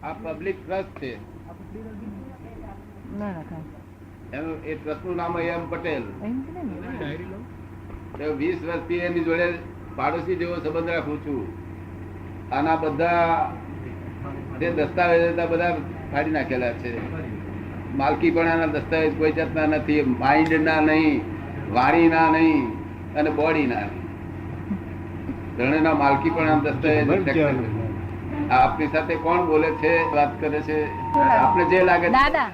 આ public trust છે. એનું એ ટ્રસ્ટ નું નામ એમ પટેલ. 20 વર્ષથી એની જોડે પાડોશી જેવો સંબંધ રાખું છું. આના બધા જે દસ્તાવેજ હતા બધા ફાડી નાખેલા છે. માલકી પણ દસ્તાવેજ કોઈ જાતના નથી, માઇન્ડ ના નહીં, વાણી ના નહીં અને બોડી ના નહીં. ત્રણેયના માલકી પણ દસ્તાવેજ. આપની સાથે કોણ બોલે છે, વાત કરે છે? આપને જે લાગે દાદા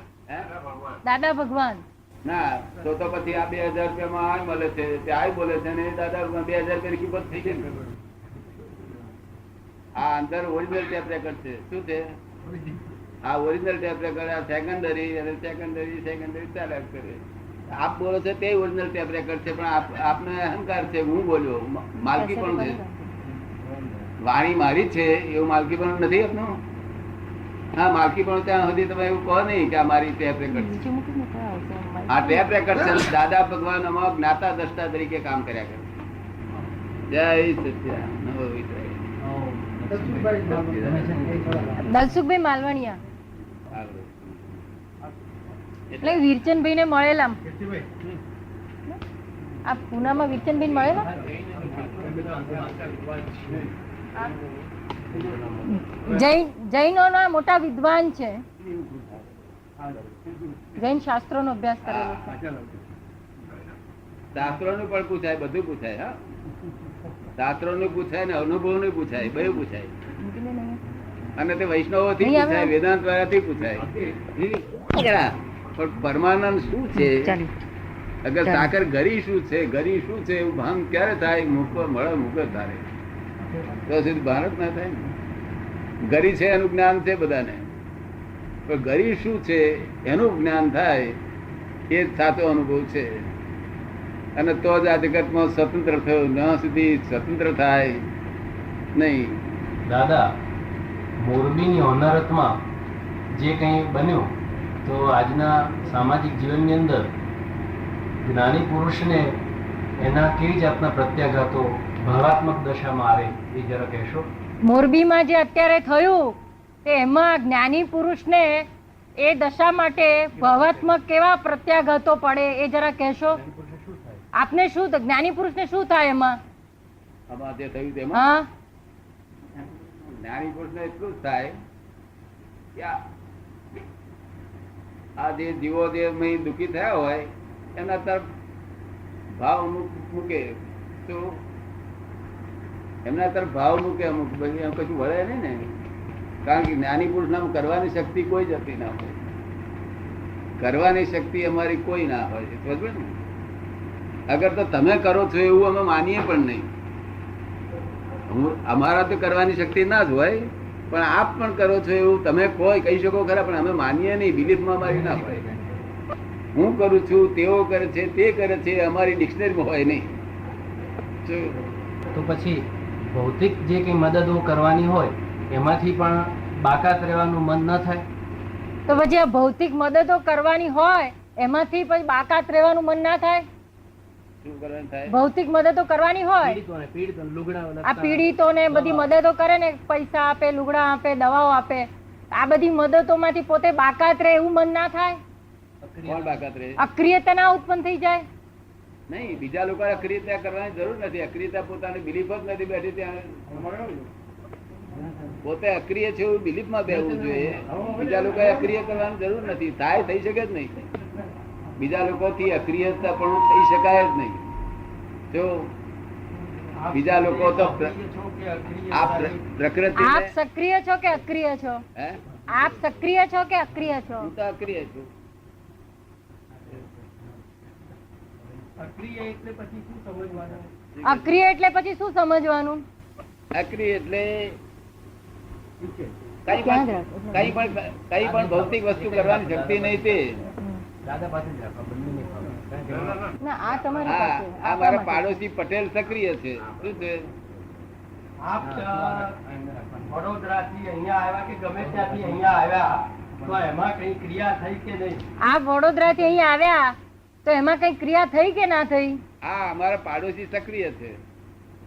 દાદા ભગવાન ના તો પછી આ 2000 રૂપિયામાં આ મળે છે, ત્યાં બોલે છે ને દાદા 2000 રૂપિયાની કિંમત થઈ ગઈ. આ અંદર ઓરિજિનલ ટેપ રેકર્ડ છે. શું છે આ? Original tape record. આ સેકન્ડરી અને સેકન્ડરી ચાલ્યા કરે. આપ બોલો છો તે ઓરિજિનલ ટેપ રેકર્ડ છે, પણ આપને અહંકાર છે. હું બોલ્યો માલકી પણ છે, વાણી મારી છે એવું માલકી પણ નથી આપનું. હા, માલકી પણ ત્યાં સુધી તમે એવું કહો નહીં કે આ મારી ટેપ રેકર્ડ છે. આ ટેપ રેકર્ડ છે. દાદા ભગવાન અમારા જ્ઞાતા દ્રષ્ટા તરીકે કામ કર્યા કરે. જય સચ્ચિદાનંદ. દલસુખભાઈ માલવાણીયા એટલે વીરચંદભાઈ ને મળેલા. આ પૂનામાં વીરચંદભાઈ મળેલા. જૈનો ના મોટા વિદ્વાન છે. જૈન શાસ્ત્રો નો અભ્યાસ કરેલો છે. શાસ્ત્રો નું પણ પૂછાય, બધું પૂછાય. હા, શાસ્ત્રો નું પૂછાય ને અનુભવ નું પૂછાય, બધું પૂછાય. અને તે વૈષ્ણવો થી પૂછાય, વેદાંત દ્વારા થી પૂછાય. પણ પરમાનંદ શું છે? અગર સાકર ગરી શું છે, ગરી શું છે એવું ભાન ક્યારે થાય? મળે મુકે તારે તો સુધી ભાન જ ના થાય. ગરી છે એનું જ્ઞાન છે બધાને, પણ ગરી શું છે એનું જ્ઞાન થાય એ જ સાચો અનુભવ છે. અને તો જ આ જગતમાં સ્વતંત્ર થયો. ન સુધી સ્વતંત્ર થાય નહીં. દાદા, મોરબીની હોનારતમાં જે કંઈ બન્યું તો આજના સામાજિક જીવનની અંદર જ્ઞાની પુરુષને એના કેવી જાતના પ્રત્યાઘાતો ભાવાત્મક દશામાં આવે એ જરા કહેશો? મોરબીમાં જે અત્યારે થયું તે એમાં જ્ઞાની પુરુષને એ દશા માટે ભાવાત્મક કેવા પ્રત્યાઘાતો પડે એ જરા કહેશો? આપને શું જ્ઞાની પુરુષને શું થાય એમાં? આમાં જે થયું તેમાં જ્ઞાની પુરુષને એટલું જ થાય કે આ જે જીવો જે દુઃખી થયા હોય એના તરફ ભાવ મૂકે. તો એમના તરફ ભાવ મૂકે અમુક, એમ કશું વળે નહીં ને. કારણ કે જ્ઞાની પુરુષ નામ કરવાની શક્તિ કોઈ જતી ના હોય. કરવાની શક્તિ અમારી કોઈ ના હોય. સમજ ને? અગર તો તમે કરો છો એવું અમે માનીએ પણ નહીં. અમારા તો કરવાની શક્તિ ના જ હોય, પણ આપ પણ કરો છો એવું તમે કોઈ કહી શકો ખરા, પણ અમે માનીએ નહીં. બિલીફમાં અમારી ના હોય. હું કરું છું, તેઓ કરે છે, તે કરે છે, અમારી ડિક્શનરીમાં હોય નહીં. તો પછી ભૌતિક જે કઈ મદદો કરવાની હોય એમાંથી પણ બાકાત રહેવાનું મન ન થાય? તો પછી આ ભૌતિક મદદો કરવાની હોય એમાંથી પછી બાકાત રહેવાનું મન ના થાય? ભૌતિક મદદો કરવાની હોય, આ પીડિતોને બધી મદદો કરે ને, પૈસા આપે, લુગડા આપે, દવાઓ આપે, આ બધી મદદો માંથી પોતે બાકાત રહે એવું મન ના થાય? કોણ બાકાત રહે? અક્રિયતા ના ઉત્પન્ન થઈ જાય? નહીં, બીજા લોકો અક્રિયતા કરવાની જરૂર નથી. અક્રિયતા પોતાની બિલીફ જ નથી બેઠી ત્યાં. પોતે અક્રિય છે એવું બિલીફમાં બેહવું જોઈએ. બીજા લોકો અક્રિય કરવાની જરૂર નથી. થાય થઈ શકે જ નહીં. બીજા લોકોથી અક્રિયતા પણ થઈ શકાય જ નહીં. જો બીજા લોકો તો પ્રકૃતિ. આપ સક્રિય છો કે અક્રિય છો? આપ સક્રિય છો કે અક્રિય છો? હું તો અક્રિય છું. અક્રિય એટલે પછી શું સમજવાનું? અક્રિય એટલે કઈ પણ ભૌતિક વસ્તુ કરવાની શક્તિ નહીં. તે આ મારા પાડોશી પટેલ સક્રિય છે. શું છે? આપ વડોદરાથી અહીંયા આવ્યા કે ગમે ત્યાંથી અહીંયા આવ્યા તો એમાં કઈ ક્રિયા થઈ કે નહીં? આપ વડોદરાથી અહીંયા આવ્યા તો એમાં કઈ ક્રિયા થઈ કે ના થઈ? હા, અમારા પાડોશી સક્રિય છે.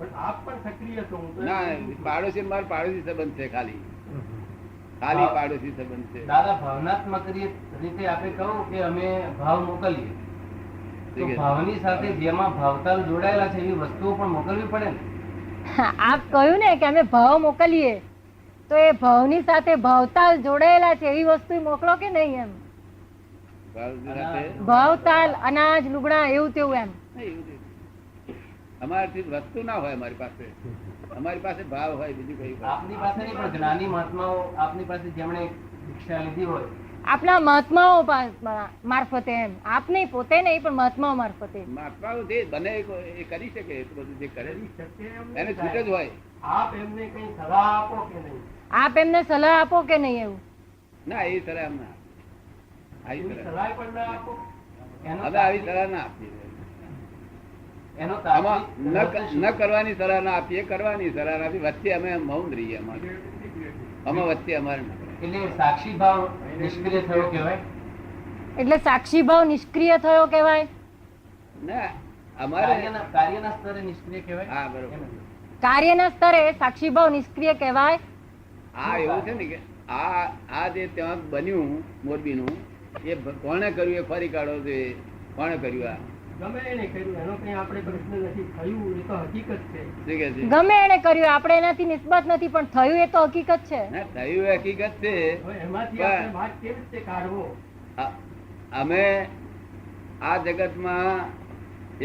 પણ આપ પણ સક્રિય છો. હું તો ના, પાડોશી મારો પાડોશી સંબંધ છે, ખાલી પાડોશી સંબંધ છે. દાદા, ભાવનાત્મક રીતે આપણે કહું કે અમે ભાવ મોકલીએ, તો ભાવની સાથે જેમાં ભાવતાલ જોડાયેલા છે એવી વસ્તુઓ પણ મોકલવી પડે ને. આપ કહ્યું ને કે અમે ભાવ મોકલીએ, તો એ ભાવની સાથે ભાવતાલ જોડાયેલા છે એવી વસ્તુ મોકલો કે નહીં એમ? ભાવતાલ, અનાજ, લુગડા, એવું તેવું એમ અમારાથી વસ્તુ ના હોય અમારી પાસે. અમારી પાસે ભાવ હોય, બીજું કઈ. આપની પાસે નહીં, પણ જ્ઞાની મહાત્માઓ આપની પાસે જેમણે દીક્ષા લીધી હોય, આપના મહાત્માઓ મારફતે એમ. આપ નહીં, પોતે નહીં, પણ મહાત્માઓ મારફતે. મહાત્માઓ જે બને એ કરી શકે, એ બધું જે કરે એને છૂટ જ હોય. આપ એમને કઈ સલાહ આપો કે નહીં? આપ એમને સલાહ આપો કે નહીં? એવું ના, એ સલાહ એમ ના. આવી સલાહ પણ ના આપો. હવે આવી સલાહ ના આપીએ. એનો ન કરવાની સલાહ ના આપીએ, કરવાની સલાહ ના આપીએ. વચ્ચે અમે મૌન રહીએ. અમે વચ્ચે અમારે એટલે સાક્ષી ભાવ નિષ્ક્રિય થયો કહેવાય. એટલે સાક્ષી ભાવ નિષ્ક્રિય થયો કહેવાય. ના, અમારે કાર્યના સ્તરે નિષ્ક્રિય કહેવાય. હા, બરોબર. કાર્યના સ્તરે સાક્ષી ભાવ નિષ્ક્રિય કહેવાય. આ એવું છે ને કે આ જે ત્યાં બન્યું મોરબીનું, એ કોણે કર્યું એ ફરી કાઢો જોઈએ. કોણે કર્યું? આ ગમે એને કર્યું, એનો કઈ આપણે પ્રશ્ન નથી. થયું એ તો હકીકત છે. ગમે એને કર્યું, આપણે એનાથી નિસ્બત નથી, પણ થયું એ તો હકીકત છે. ના, થયું એ હકીકત છે. એમાંથી આપણે ભાગ કેવી રીતે કાઢવો? અમે આ જગતમાં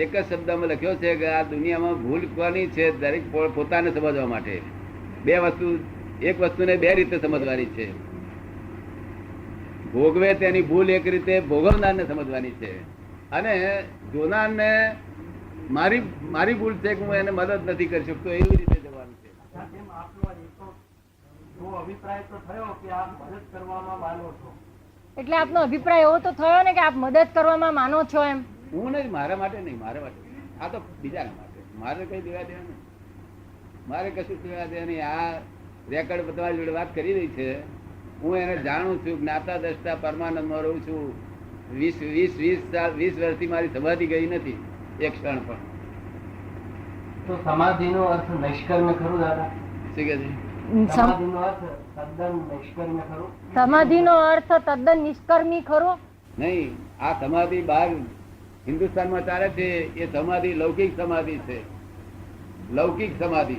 એક જ શબ્દમાં લખ્યો છે કે આ દુનિયામાં ભૂલ કોની છે, દરેક પોતાને સમજવા માટે. બે વસ્તુ, એક વસ્તુને બે રીતે સમજવાની છે. ભોગવે તેની ભૂલ એક રીતે ભોગવનારને સમજવાની છે, અને જોનારને મારી ભૂલ છે કે હું એને મદદ નથી કરી શકતો એવી રીતે જવાનું છે. અભિપ્રાય તો થયો કે આપ મદદ કરવામાં માનો છો. એટલે આપનો અભિપ્રાય એવો તો થયો ને કે આપ મદદ કરવામાં માનો છો એમ? હું નહીં, મારા માટે નહીં, મારા માટે. આ તો બીજાના માટે. મારે કઈ દેવા દેવા નહીં, મારે કશું દેવા દેવા નહીં. આ રેકર્ડ તમારી જોડે વાત કરી રહી છે. હું એને જાણું છું, જ્ઞાતા દ્રષ્ટા પરમાનંદમાં રહું છું. 20 વર્ષથી મારી સમાધિ ગઈ નથી એક ક્ષણ પણ. તો સમાધિનો અર્થ નૈષ્કર્મ્ય ખરું દાદા? શું કે છે? સમાધિનો અર્થ તદ્દન નૈષ્કર્મ્ય ખરું? સમાધિનો અર્થ તદ્દન નિષ્કર્મી ખરો? નહીં, આ સમાધિ બહાર હિન્દુસ્તાનમાં ચાલે છે. એ સમાધિ લૌકિક સમાધિ છે. લૌકિક સમાધિ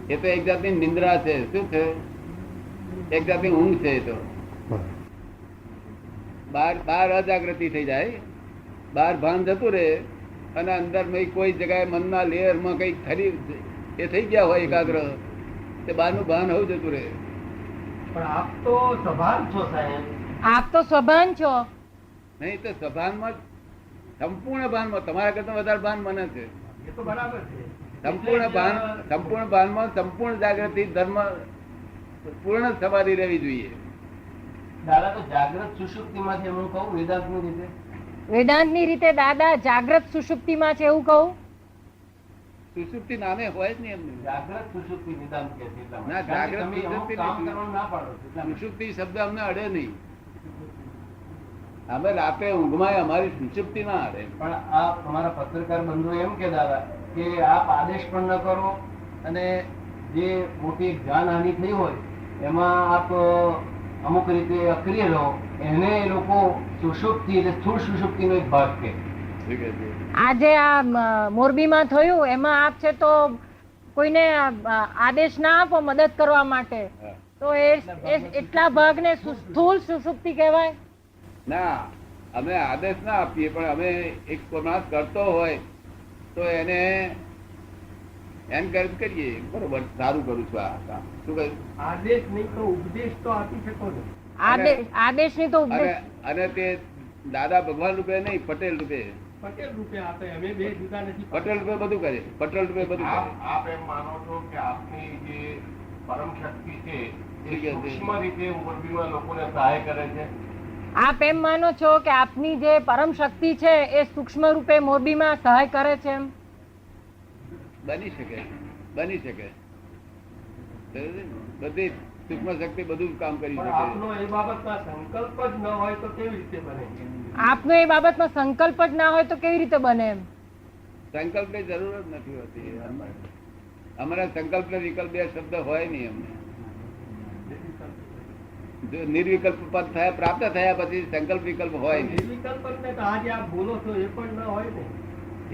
એ તો એક જાતની નિંદ્રા છે. શું છે? એક જાતની ઊંઘ છે. એ તો બહાર અજાગૃતિ થઈ જાય, બહાર ભાન જતું રહે, અને અંદર કોઈ જગ્યાએ મનના લેયરમાં કઈ ખરી એ થઈ ગયા હોય એકાગ્ર, તે બહારનું ભાન હોવું જતું રહે. પણ આપ તો સભાન છો સાહેબ. આપ તો સભાન છો. નહીં તો સભાનમાં સંપૂર્ણ ભાનમાં તમારા કરતા વધારે ભાન મને છે. એ તો બરાબર છે. સંપૂર્ણ ભાનમાં સંપૂર્ણ જાગૃતિ, ધર્મ, પૂર્ણ સમાધિ રહેવી જોઈએ. દાદા, તો જાગ્રત સુષુપ્તિમાં છે હું કહું વેદાંતની રીતે? વેદાંતની રીતે દાદા જાગ્રત સુષુપ્તિમાં છે એવું કહું? સુષુપ્તિ નામે હોય જ નહીં એમને. જાગ્રત સુષુપ્તિ વેદાંત કે છે. ના, જાગ્રત સુષુપ્તિ કામ કરવાનું ના પાડો. સુષુપ્તિ શબ્દ અમને અડે નહીં. અમે રાતે ઊંઘમાં અમારી સુષુપ્તિ ના અડે. પણ આ અમારા પત્રકાર બંધુ એમ કે દાદા કે આપ આદેશ પણ ન કરો, અને જે મોટી જાનહાનિ થઈ હોય એમાં આપ અમુક રીતે અક્રિય રહો, એને લોકો સુષુપ્તિ એટલે સ્થૂળ સુષુપ્તિનો એક ભાગ છે. આજે આ મોરબીમાં થયું એમાં આપ છે તો કોઈને આદેશ ના આપો મદદ કરવા માટે, તો એ એટલા ભાગને સ્થૂળ સુષુપ્તિ કહેવાય? ના, અમે આદેશ ના આપીએ, પણ અમે એક માણસ કરતો હોય તો એને એન્કરેજ કરીએ. બરોબર, સારું કરું છું આ કામ. શું કહ્યું? આદેશ નહીં તો ઉપદેશ તો આપી શકો ને. આદેશ નહીં તો ઉપદેશ. અને તે દાદા ભગવાન રૂપે નહીં, પટેલ રૂપે. પટેલ રૂપે આપે. અમે બે જુદા નથી. પટેલ રૂપે બધું કરે. પટેલ રૂપે બધું કરે. આપ એમ માનો છો કે આપની જે પરમ શક્તિ છે એ સૂક્ષ્મ રીતે મોરબીમાં લોકોને સહાય કરે છે? આપ એમ માનો છો કે આપની જે પરમ શક્તિ છે એ સૂક્ષ્મ રૂપે મોરબીમાં સહાય કરે છે? એમ બની શકે, બની શકે. બધી સૂક્ષ્મ શક્તિ બધું કામ કરી શકે. આપનો એ બાબતમાં સંકલ્પ જ ન હોય તો કેવી રીતે બને? આપનો એ બાબતમાં સંકલ્પ જ ના હોય તો કેવી રીતે બને? એમ સંકલ્પની જરૂર જ નથી હોતી. અમારા સંકલ્પ ને વિકલ્પ બે શબ્દ હોય નહીં અમને. જો નિર્વિકલ્પ પદ થયા પ્રાપ્ત થયા પછી સંકલ્પ વિકલ્પ હોય નહીં. નિર્વિકલ્પ એટલે તો આજે આપ બોલો છો એ પણ ન હોય ને.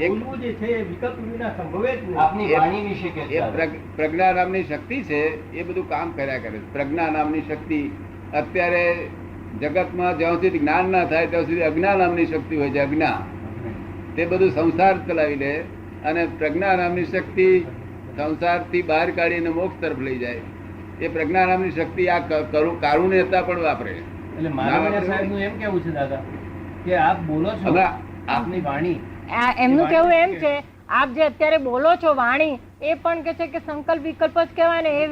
એક બોલવું જે છે એ વિકલ્પ વિના સંભવે જ નહીં. આપની વાણી વિશે કે એ પ્રજ્ઞા નામની શક્તિ છે એ બધું કામ કર્યા કરે છે. પ્રજ્ઞા નામની શક્તિ અત્યારે જગતમાં જ્યાં સુધી જ્ઞાન ના થાય ત્યાં સુધી અજ્ઞા નામની શક્તિ હોય છે. અજ્ઞા તે બધું સંસાર ચલાવી લે અને પ્રજ્ઞા નામની શક્તિ સંસારથી બહાર કાઢીને મોક્ષ તરફ લઈ જાય. એ પ્રજ્ઞા નામની શક્તિ આ કારુણ્યતા પણ વાપરે. એટલે માનવીય સાહેબનું એમ કેવું છે દાદા કે આપ બોલો છો આપની વાણી એમનું કેવું એમ છે આપ જે અત્યારે બોલો છો વાણી એ પણ કે છે કે સંકલ્પ વિકલ્પ જ કહેવાય ને. એ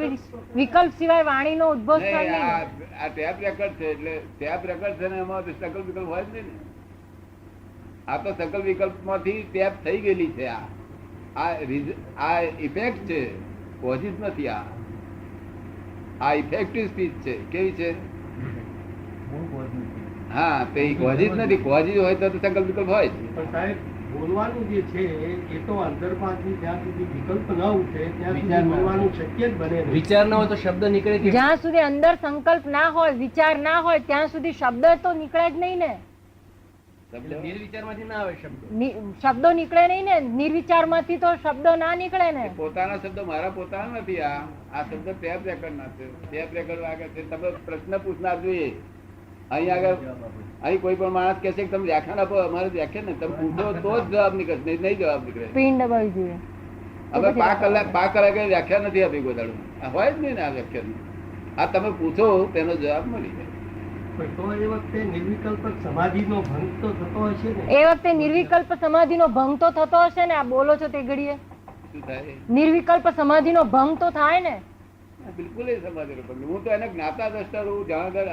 વિકલ્પ સિવાય વાણીનો ઉદ્ભવ થાય નહીં, નહીં. આ ટેપ રેકર્ડ છે એટલે ટેપ રેકર્ડ છે ને એમાં તો સંકલ્પ વિકલ્પ હોય જ નહીં ને. આ તો સંકલ્પ વિકલ્પ માંથી ટેપ થઈ ગયેલી છે. આ ઇફેક્ટ છે, કોઝિસ નથી. આ ઇફેક્ટિવ સ્પીચ છે. કેવી છે? હા, તે કોઝિસ નથી. કોઝિસ હોય તો સંકલ્પ વિકલ્પ હોય જ. પણ સાહેબ બોલવાનું જે છે એ તો અંતરપાથી જ્યાં સુધી વિકલ્પ ન ઉઠે ત્યાં સુધી બોલવાનું શક્ય જ બને નહીં. વિચાર ન હોય તો શબ્દ નીકળે કે જ્યાં સુધી અંદર સંકલ્પ ના હોય વિચાર ના હોય ત્યાં સુધી શબ્દ તો નીકળે જ નહીં ને. નિર્વિચારમાંથી ના આવે શબ્દ. શબ્દો નીકળે નહીં ને. નિર્વિચારમાંથી તો શબ્દો ના નીકળે ને. પોતાના શબ્દો મારા પોતાના નથી. આ શબ્દ ટેપ રેકર્ડ ના છે. ટેપ રેકર્ડ વાગે છે. તમે પ્રશ્ન પૂછનાર જોઈએ. અહીં આગળ અહીં કોઈ પણ માણસ કહે છે કે તમે વ્યાખ્યાન આપો. અમારે વ્યાખ્યાન ને તમે પૂછો તો જ જવાબ નીકળે, નહીં જવાબ નીકળે. પિન દબાવી જોઈએ. હવે 5 કલાકે વ્યાખ્યાન નથી આપી કોઈ દાડું. હોય જ નહીં ને આ વ્યાખ્યાન. આ તમે પૂછો તેનો જવાબ મળી જાય. તો એ વખતે નિર્વિકલ્પ સમાધિનો ભંગ તો થતો હશે ને. એ વખતે નિર્વિકલ્પ સમાધિનો ભંગ તો થતો હશે ને. આ બોલો છો તે ઘડીએ શું થાય? નિર્વિકલ્પ સમાધિનો ભંગ તો થાય ને. બિલકુલ એ સમાધિ. હું તો એને જ્ઞાતા દ્રષ્ટા રહું. જ્યાં આગળ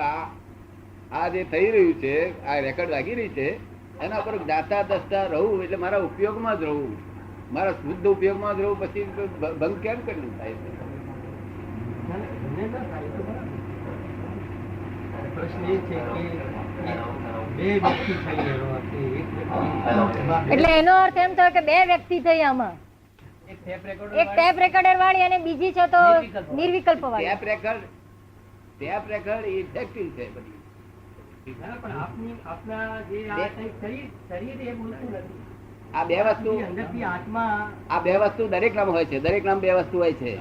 આ જે થઈ રહ્યું છે, આ રેકર્ડ લાગી રહી છે, એના પર જ્ઞાતા દ્રષ્ટા રહું એટલે મારા ઉપયોગમાં જ રહું, મારા શુદ્ધ ઉપયોગમાં જ રહું. પછી ભંગ કેમ કરી થાય? પ્રશ્ન એ છે કે બે વ્યક્તિ થઈ એટલે એનો અર્થ એમ થયો કે બે વ્યક્તિ થઈ આમાં. એક ટેપ રેકોર્ડર વાળી અને બીજી છે તો નિર્વિકલ્પ વાળી. ટેપ રેકર્ડ ઇફેક્ટિવ છે બધી. આ બે વસ્તુ દરેક નામ હોય છે. દરેક નામ બે વસ્તુ હોય છે.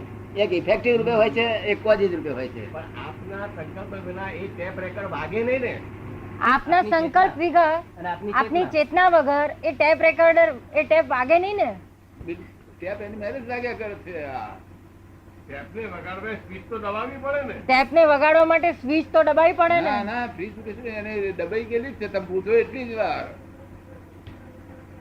એક ઇફેક્ટિવ રૂપે હોય છે, એક કોઝિસ રૂપે હોય છે. આપના સંકલ્પ વિના એ ટેપ રેકર્ડ વાગે નહીં ને. આપના સંકલ્પ વગર આપની ચેતના વગર એ ટેપ રેકોર્ડર એ ટેપ વાગે નહીં ને. ટેપ એની મેરેજ લાગ્યા કરે છે. ટેપને વગાડવા સ્પીચ તો દબાવવી પડે ને. ટેપને વગાડવા માટે સ્વિચ તો દબાવી પડે ને. ના ના, ફ્રીજ એને દબાઈ ગયેલી જ છે. તમે પૂછો એટલી જ વાર.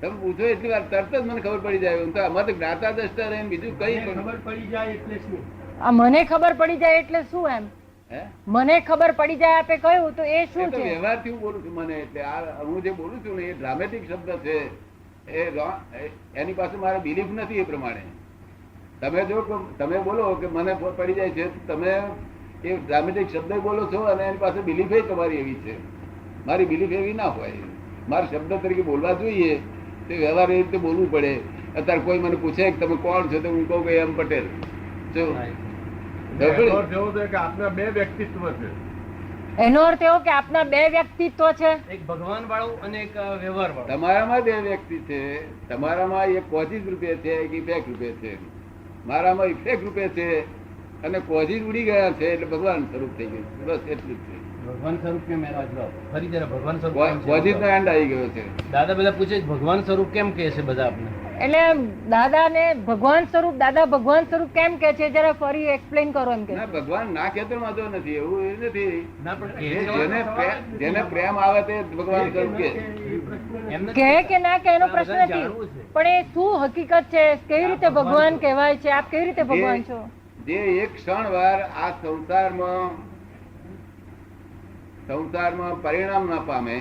તમે પૂછો એટલી વાર તરત જ મને ખબર પડી જાય. હું તો અમારે તો જ્ઞાતા દ્રષ્ટા રહીને બીજું કઈ ખબર પડી જાય એટલે શું? મને ખબર પડી જાય એટલે શું? એમ મને ખબર પડી જાય આપે કહ્યું તો એ શું છે? વ્યવહારથી હું બોલું છું. મને એટલે આ હું જે બોલું છું ને એ ડ્રામેટિક શબ્દ છે. એની પાસે મારે બિલીફ નથી એ પ્રમાણે. તમે જો તમે બોલો કે મને પડી જાય છે, તમે એ ડ્રામેટિક શબ્દ બોલો છો અને એની પાસે બિલીફ તમારી એવી છે. મારી બિલીફ એવી ના હોય. મારે શબ્દ તરીકે બોલવા જોઈએ તો વ્યવહાર એ રીતે બોલવું પડે. અત્યારે કોઈ મને પૂછે કે તમે કોણ છો તો હું કહું કે એમ પટેલ. આપના બે વ્યક્તિત્વ છે. એનો અર્થ એવો કે આપના બે વ્યક્તિત્વ છે. એક ભગવાન વાળું અને એક વ્યવહાર વાળું. તમારામાં બે વ્યક્તિ છે. તમારામાં એક કોઝિસ રૂપે છે, એક ઇફેક્ટ રૂપે છે. મારામાં ઇફેક્ટ રૂપે છે અને કોઝિસ ઉડી ગયા છે એટલે ભગવાન સ્વરૂપ થઈ ગયું. બસ એટલું જ છે. ભગવાન સ્વરૂપ કેમ? ફરી જરા ભગવાન સ્વરૂપ કોઝિસ નો એન્ડ આવી ગયો છે. દાદા બધા પૂછે ભગવાન સ્વરૂપ કેમ કહે છે બધા આપને? એટલે દાદા ને ભગવાન સ્વરૂપ, દાદા ભગવાન સ્વરૂપ કેમ કે છે જરા ફરી એક્સપ્લેન કરો. એમ કે ભગવાન ના કહેતો વાંધો નથી. એવું એ નથી. ના પણ જેને પ્રેમ આવે તે ભગવાન સ્વરૂપ કે ના કે એનો પ્રશ્ન નથી. પણ એ શું હકીકત છે? કેવી રીતે ભગવાન કહેવાય છે? આપ કેવી રીતે ભગવાન છો? જે એક ક્ષણ વાર આ સંસારમાં પરિણામ ના પામે,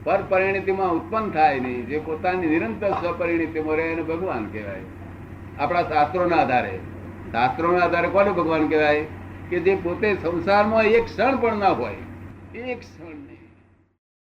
પર પરિણતિમાં ઉત્પન્ન થાય નહીં, જે પોતાની નિરંતર સ્વપરિણતિમાં રહે એને ભગવાન કહેવાય. આપણા શાસ્ત્રોના આધારે કોને ભગવાન કહેવાય? કે જે પોતે સંસારમાં એક ક્ષણ પણ ના હોય. એક ક્ષણ